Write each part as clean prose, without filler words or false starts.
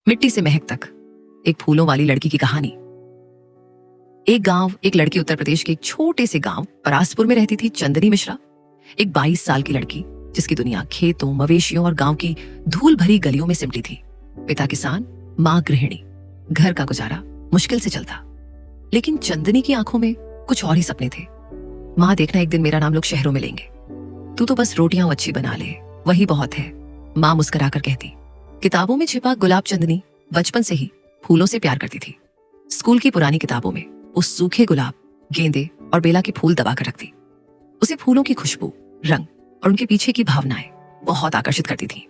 मिट्टी से महक तक, एक फूलों वाली लड़की की कहानी। एक गांव, एक लड़की उत्तर प्रदेश के एक छोटे से गांव परासपुर में रहती थी। चंदनी मिश्रा, एक 22 साल की लड़की जिसकी दुनिया खेतों, मवेशियों और गांव की धूल भरी गलियों में सिमटी थी। पिता किसान, माँ गृहिणी। घर का गुजारा मुश्किल से चलता, लेकिन चंदनी की आंखों में कुछ और ही सपने थे। माँ, देखना एक दिन मेरा नाम लोग शहरों में लेंगे, तू तो बस रोटियां अच्छी बना ले, वही बहुत है। माँ मुस्कुराकर कहती। किताबों में छिपा गुलाब चंदनी बचपन से ही फूलों से प्यार करती थी। स्कूल की पुरानी किताबों में उस सूखे गुलाब, गेंदे और बेला के फूल दबा कर रखती। उसे फूलों की खुशबू, रंग और उनके पीछे की भावनाएं बहुत आकर्षित करती थी।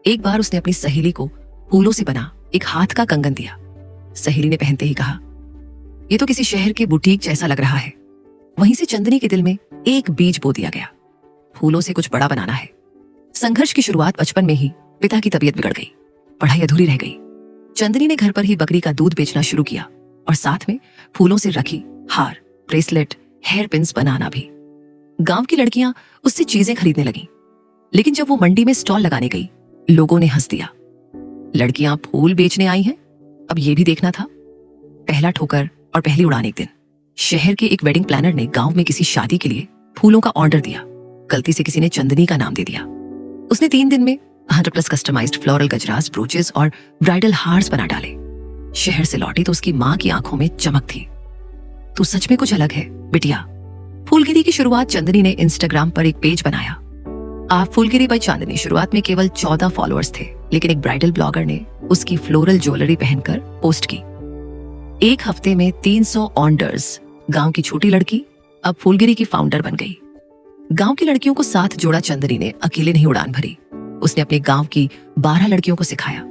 एक बार उसने अपनी सहेली को फूलों से बना एक हाथ का कंगन दिया। सहेली ने पहनते ही कहा, ये तो किसी शहर के बुटीक जैसा लग रहा है। वहीं से चंदनी के दिल में एक बीज बो दिया गया, फूलों से कुछ बड़ा बनाना है। संघर्ष की शुरुआत बचपन में ही पिता की तबीयत बिगड़ गई, पढ़ाई अधूरी रह गई। चंदनी ने घर पर ही बकरी का दूध बेचना शुरू किया और साथ में फूलों से रखी हार, ब्रेसलेट, हेयर पिन्स बनाना भी। गांव की लड़कियां उससे चीजें खरीदने लगीं, लेकिन जब वो मंडी में स्टॉल लगाने गई, लोगों ने हंस दिया। लड़कियां फूल बेचने आई हैं, अब ये भी देखना था। पहला ठोकर और पहली उड़ान एक दिन। शहर के एक वेडिंग प्लानर ने गांव में किसी शादी के लिए फूलों का ऑर्डर दिया। गलती से किसी ने चंदनी का नाम दे दिया। उसने 3 दिन में 100+ कस्टमाइज्ड फ्लोरल गजरास, ब्रोचेस और ब्राइडल हार्स बना डाले। शहर से लौटी तो उसकी माँ की आंखों में चमक थी। तू सच में कुछ अलग है बिटिया। फूलगिरी की शुरुआत चंदनी ने इंस्टाग्राम पर एक पेज बनाया। आप फूलगिरी बाय चांदनी शुरुआत में केवल 14 फॉलोअर्स थे, लेकिन एक ब्राइडल ब्लॉगर ने उसकी फ्लोरल ज्वेलरी पहनकर पोस्ट की। एक हफ्ते में 300 ऑर्डर्स। गांव की छोटी लड़की अब फूलगिरी की फाउंडर बन गई। गांव की लड़कियों को साथ जोड़ा चंदनी ने अकेले नहीं उड़ान भरी। उसने अपने गांव की 12 लड़कियों को सिखाया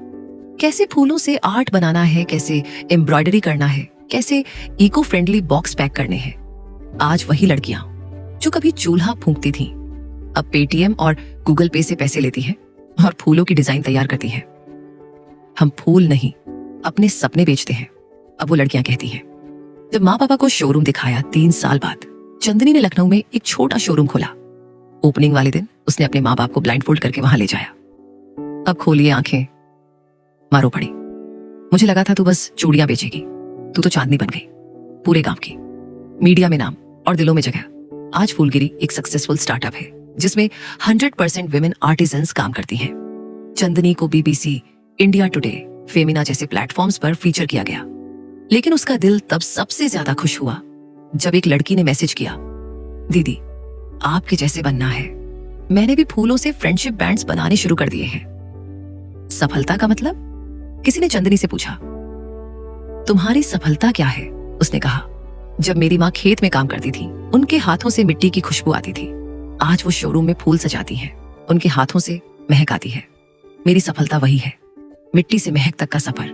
कैसे फूलों से आर्ट बनाना है, कैसे एम्ब्रॉयडरी करना है, कैसे इको फ्रेंडली बॉक्स पैक करने हैं। आज वही लड़कियां जो कभी चूल्हा फूंकती थीं, अब पेटीएम और गूगल पे से पैसे लेती हैं और फूलों की डिजाइन तैयार करती हैं। हम फूल नहीं, अपने सपने बेचते हैं, अब वो लड़कियां कहती हैं। जब माँ पापा को शोरूम दिखाया 3 साल बाद, चंदनी ने लखनऊ में एक छोटा शोरूम खोला। ओपनिंग वाले दिन उसने अपने माँ बाप को ब्लाइंडफोल्ड करके वहां ले जाया। अब खोलिए आंखें, मारो पड़ी। मुझे लगा था तू बस चूड़ियां बेचेगी, तू तो चांदनी बन गई। पूरे गांव की, मीडिया में नाम और दिलों में जगह। आज फूलगिरी एक सक्सेसफुल स्टार्टअप है जिसमें 100% विमेन आर्टिजन्स काम करती हैं। चंदनी को BBC, इंडिया टुडे, फेमिना जैसे प्लेटफॉर्म्स पर फीचर किया गया। लेकिन उसका दिल तब सबसे ज्यादा खुश हुआ जब एक लड़की ने मैसेज किया, दीदी आपके जैसे बनना है। मैंने भी फूलों से फ्रेंडशिप बैंड्स बनाने शुरू कर दिए हैं। सफलता का मतलब? किसी ने चंदनी से पूछा। तुम्हारी सफलता क्या है? उसने कहा, जब मेरी माँ खेत में काम करती थी, उनके हाथों से मिट्टी की खुशबू आती थी। आज वो शोरूम में फूल सजाती हैं, उनके हाथों से महक आती है। मेरी सफलता वही है, मिट्टी से महक तक का सफर।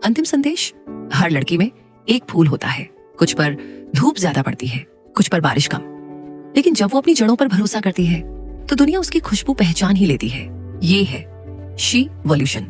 अंतिम संदेश, हर लड़की में एक फूल होता है। कुछ पर धूप ज्यादा पड़ती है, कुछ पर बारिश कम, लेकिन जब वो अपनी जड़ों पर भरोसा करती है तो दुनिया उसकी खुशबू पहचान ही लेती है। ये है शी वॉल्यूशन।